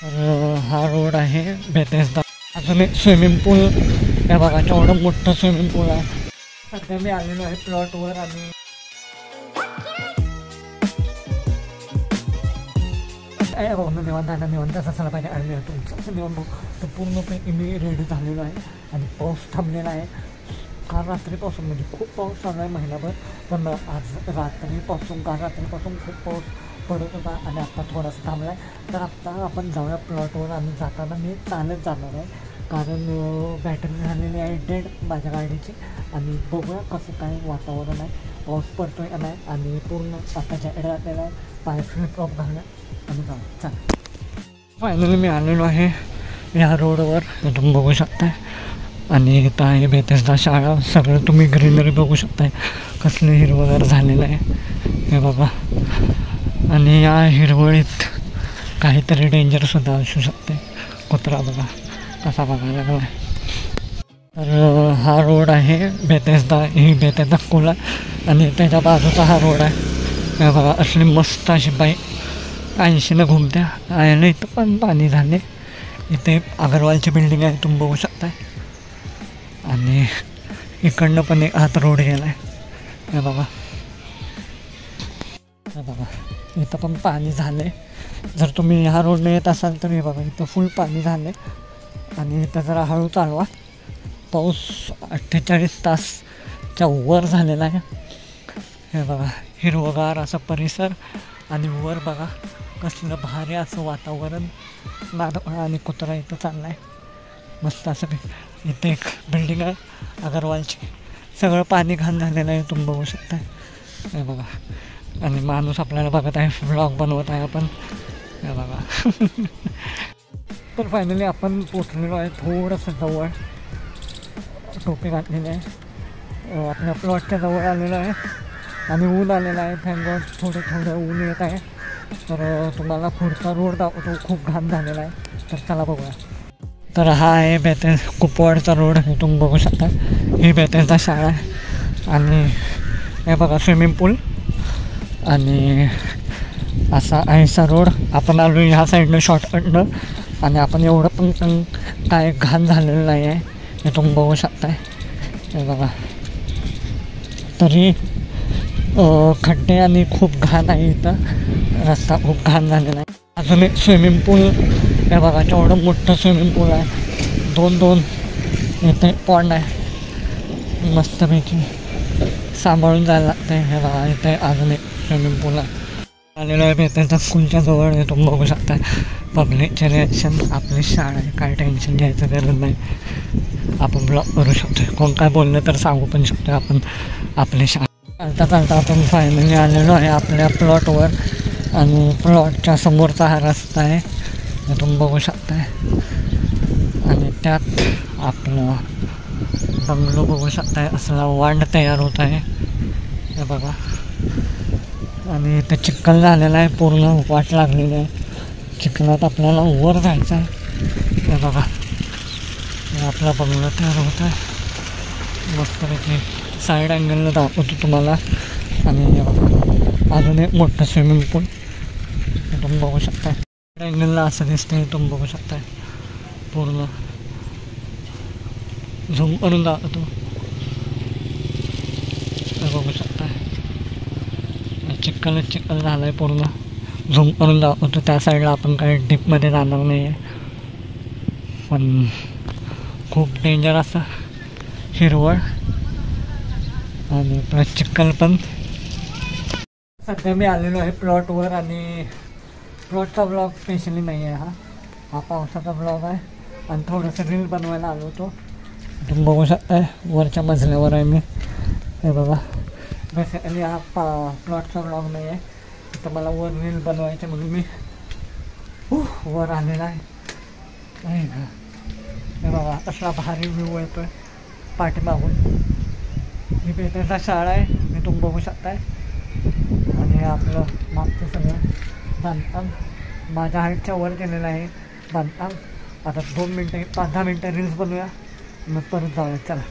तर हा रोड आहे बेतेस्दा. अजून एक स्विमिंग पूल या बघा, एवढं मोठं स्विमिंग पूल आहे. सध्या मी आलेलो आहे प्लॉटवर आणि निवांत असायला पाहिजे. आणि तुमचं निवांत तर पूर्णपणे मी रेडी झालेलो आहे आणि पाऊस थांबलेला आहे. काल रात्रीपासून म्हणजे खूप पाऊस चालू आहे महिनाभर, पण आज रात्रीपासून खूप पाऊस पडत होता आणि आत्ता थोडासा थांबला आहे. तर आत्ता आपण जाऊया प्लॉटवर. आम्ही जाताना मी चालत जाणार आहे कारण बॅटरी झालेली आहे डेड माझ्या गाडीची. आणि बघूया कसं काय वातावरण आहे, पाऊस पडतो आहे का नाही. आणि पूर्ण आता जॅकेट घातलेला आहे, पाय फ्लिपफ्लॉप घालूया आणि जाऊ. चला, फायनली मी आलेलो आहे या रोडवर, तुम्ही बघू शकताय. आणि इथं आहे बेतेस्दा शाळा. सगळं तुम्ही ग्रीनरी बघू शकताय, कसलं हिरवगार झालेलं आहे हे बघा. आणि या हिरवळीत काहीतरी डेंजरसुद्धा असू शकते. कुत्रा बघा कसा बघायला लागला आहे. तर हा रोड आहे बेतेस्दा, ही बेतेस्दा स्कूल आहे आणि त्याच्या बाजूचा हा रोड आहे हे बघा. असली मस्त अशी बाईक 80 घुमत्या आहे. इथं पण पाणी झाले. इथे अगरवालची बिल्डिंग आहे, तुम्ही बघू शकताय. आणि इकडनं पण एक हात रोड गेला आहे हे बघा. हे बघा इथं पण पाणी झालं आहे. जर तुम्ही ह्या रोडने येत असाल तर हे बघा इथं फुल पाणी झालं आहे. आणि इथं जरा हळू चालवा. पाऊस 48 तासच्या वर झालेला आहे हे बघा. हिरवगार असा परिसर आणि वर बघा कसलं भारी असं वातावरण. नारळ आणि कुत्रा इथं चालला आहे मस्त असं. इथे एक बिल्डिंग आहे अगरवालची. सगळं पाणी घाण झालेलं आहे, तुम्ही बघू शकता हे बघा. आणि माणूस आपल्याला बघत आहे, व्लॉग बनवत आहे आपण हे बघा. तर फायनली आपण पोचलेलो आहे थोडंसं जवळ. टोपी घातलेली आहे, आपल्या प्लॉटच्या जवळ आलेलं आहे. आणि ऊन आलेलं आहे, थँक थोडं ऊन येत आहे. तर तुम्हाला पुढचा रोड दाखवतो, खूप घाण झालेला आहे. तर चला बघूया. तर हा आहे कुपवाडचा रोड, हे तुम्ही बघू शकता. ही बेतेस्दा शाळा आहे आणि हे बघा स्विमिंग पूल. आणि असा आहेसा रोड. आपण आलो ह्या साईडनं शॉर्टकटनं आणि आपण एवढं पण काय घाण झालेलं नाही आहे हे तुम्ही बघू शकताय हे बघा. तरी खड्डे आणि खूप घाण आहे इथं, रस्ता खूप घाण झालेला आहे. अजून एक स्विमिंग पूल हे बघा, एवढं मोठं स्विमिंग पूल आहे. दोन इथे पॉन्ड आहे मस्तपैकी, सांभाळून जायला लागतं आहे हे बघा. इथे अजून एक स्विमिंग पूल आहे आलेलं आहे बेतेस्दा स्कूलच्या जवळ. हे तुम्ही बघू शकता. पब्लिकचे रिॲक्शन, आपली शाळा आहे, काय टेन्शन घ्यायचं गरज नाही. आपण ब्लॉग करू शकतो, कोण काय बोललं तर सांगू पण शकतो आपण आपली शाळा. चालता आपण फायनली आलेलो आहे आपल्या प्लॉटवर. आणि प्लॉटच्या समोरचा हा रस्ता आहे हे तुम्ही बघू शकताय. आणि त्यात आपलं बंगलो बघू शकताय, असला वांड तयार होत आहे हे बघा. आणि इथं चिखल झालेला आहे, पूर्ण वाट लागलेली आहे. चिखलात आपल्याला वर जायचं आहे हे बघा. आपला बंगला तयार होत आहे मस्तपैकी. साईड अँगलनं दाखवतो तुम्हाला. आणि हे बघा अजून एक मोठं स्विमिंग पूल हे तुम्ही बघू शकताय. साईड अँगलला असं दिसतं हे तुम्ही बघू शकताय. पूर्ण झूम करून दाखवतो हे बघू शकताय. चिखल झालं आहे पूर्ण. झूम करून दाखवतो. त्या साईडला आपण काही डीपमध्ये जाणार नाही आहे, पण खूप डेंजर असं हिरवळ आणि प्लस चिखल पण. सध्या मी आलेलो आहे प्लॉटवर आणि प्लॉटचा ब्लॉग स्पेशली नाही आहे हा पावसाचा ब्लॉग आहे. आणि थोडंसं रील बनवायला आलो होतो, तुम्ही बघू शकताय. वरच्या मजल्यावर आहे मी हे बघा. बेसिकली हा प्लॉटचा ब्लॉग नाही आहे, तर मला वर रील बनवायचे म्हणून मी वर आलेला आहे हे बघा. कसला भारी व्ह्यू येतो आहे पाठीमागून. ही बेतेस्दा शाळा आहे हे तुम्ही बघू शकताय. आणि हे आपलं मागचं सगळं बांधकाम माझ्या हाईटच्या वर केलेलं आहे बांधकाम. आता 2 मिनटं 5-10 मिनटं रील्स बनवूया, मग परत जाऊया. चला.